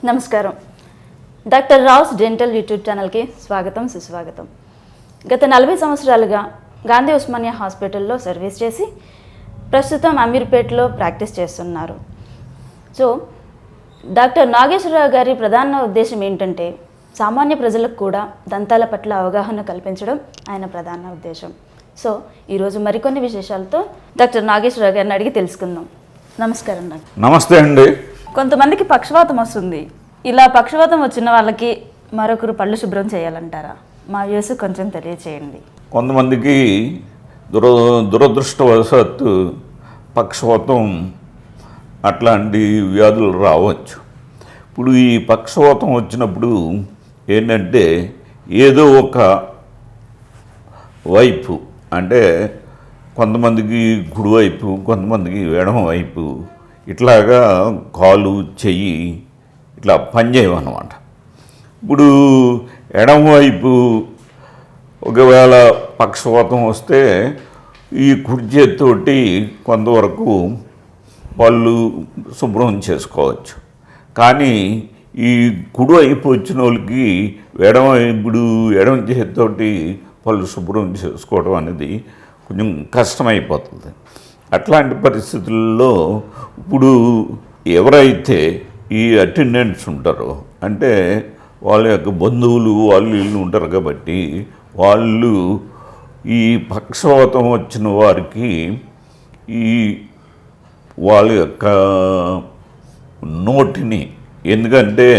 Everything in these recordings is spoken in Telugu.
నమస్కారం. డాక్టర్ రావ్స్ డెంటల్ యూట్యూబ్ ఛానల్కి స్వాగతం, సుస్వాగతం. గత 40 సంవత్సరాలుగా గాంధీ ఉస్మానియా హాస్పిటల్లో సర్వీస్ చేసి ప్రస్తుతం అమీర్పేటలో ప్రాక్టీస్ చేస్తున్నారు. సో డాక్టర్ నాగేశ్వరరావు గారి ప్రధాన ఉద్దేశం ఏంటంటే సామాన్య ప్రజలకు కూడా దంతాల పట్ల అవగాహన కల్పించడం ఆయన ప్రధాన ఉద్దేశం. సో ఈరోజు మరికొన్ని విశేషాలతో డాక్టర్ నాగేశ్వరరావు గారిని అడిగి తెలుసుకుందాం. నమస్కారం డాక్టర్. నమస్తే అండి. కొంతమందికి పక్షవాతం వస్తుంది. ఇలా పక్షవాతం వచ్చిన వాళ్ళకి మరొకరు పళ్ళు శుభ్రం చేయాలంటారా? మా వ్యూస్ కొంచెం తెలియచేయండి. కొంతమందికి దురదృష్టవశాత్తు పక్షవాతం అట్లాంటి వ్యాధులు రావచ్చు. ఇప్పుడు ఈ పక్షవాతం వచ్చినప్పుడు ఏంటంటే ఏదో ఒక వైపు, అంటే కొంతమందికి కుడివైపు, కొంతమందికి ఎడమ వైపు ఇట్లాగా కాలు చెయ్యి ఇట్లా పనిచేయమన్నమాట. ఇప్పుడు ఎడమవైపు ఒకవేళ పక్షవాతం వస్తే ఈ కుడి చేతితోటి కొంతవరకు పళ్ళు శుభ్రం చేసుకోవచ్చు. కానీ ఈ కుడివైపు వచ్చిన వాళ్ళకి ఎడమ చేతితోటి పళ్ళు శుభ్రం చేసుకోవడం అనేది కొంచెం కష్టమైపోతుంది. అట్లాంటి పరిస్థితుల్లో ఇప్పుడు ఎవరైతే ఈ అటెండెంట్స్ ఉంటారో, అంటే వాళ్ళ యొక్క బంధువులు వాళ్ళు వీళ్ళు ఉంటారు కాబట్టి వాళ్ళు ఈ పక్షవాతం వచ్చిన వారికి ఈ వాళ్ళ యొక్క నోటిని, ఎందుకంటే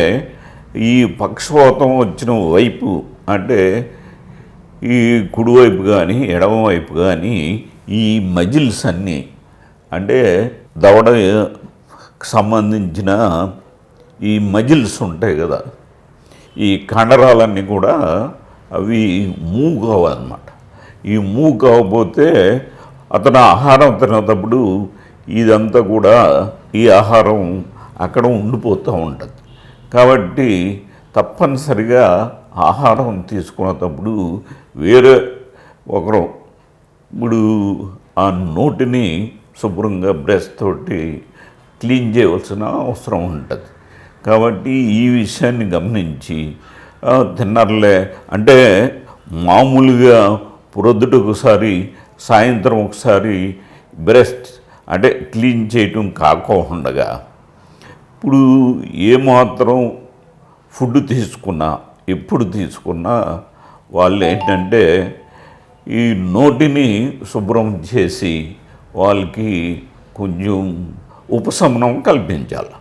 ఈ పక్షవాతం వచ్చిన వైపు అంటే ఈ కుడివైపు కానీ ఎడమవైపు కానీ ఈ మజిల్స్ అన్నీ, అంటే దవడకు సంబంధించిన ఈ మజిల్స్ ఉంటాయి కదా, ఈ కండరాలన్నీ కూడా అవి మూవ్ కావాలన్నమాట. ఈ మూవ్ కాకపోతే అతను ఆహారం తినేటప్పుడు ఇదంతా కూడా ఈ ఆహారం అక్కడ ఉండిపోతూ ఉంటుంది. కాబట్టి తప్పనిసరిగా ఆహారం తీసుకునేటప్పుడు వేరే ఒకరు ఇప్పుడు ఆ నోటిని శుభ్రంగా బ్రష్ తోటి క్లీన్ చేయవలసిన అవసరం ఉంటుంది. కాబట్టి ఈ విషయాన్ని గమనించి తిన్నారులే అంటే మామూలుగా ప్రొద్దుట ఒకసారి సాయంత్రం ఒకసారి బ్రష్ అంటే క్లీన్ చేయటం కాకుండా ఇప్పుడు ఏమాత్రం ఫుడ్ తీసుకున్నా, ఎప్పుడు తీసుకున్నా వాళ్ళు ఏంటంటే ఈ నోటిని శుభ్రం చేసి వాళ్ళకి కొంచెం ఉపశమనం కల్పించాలి.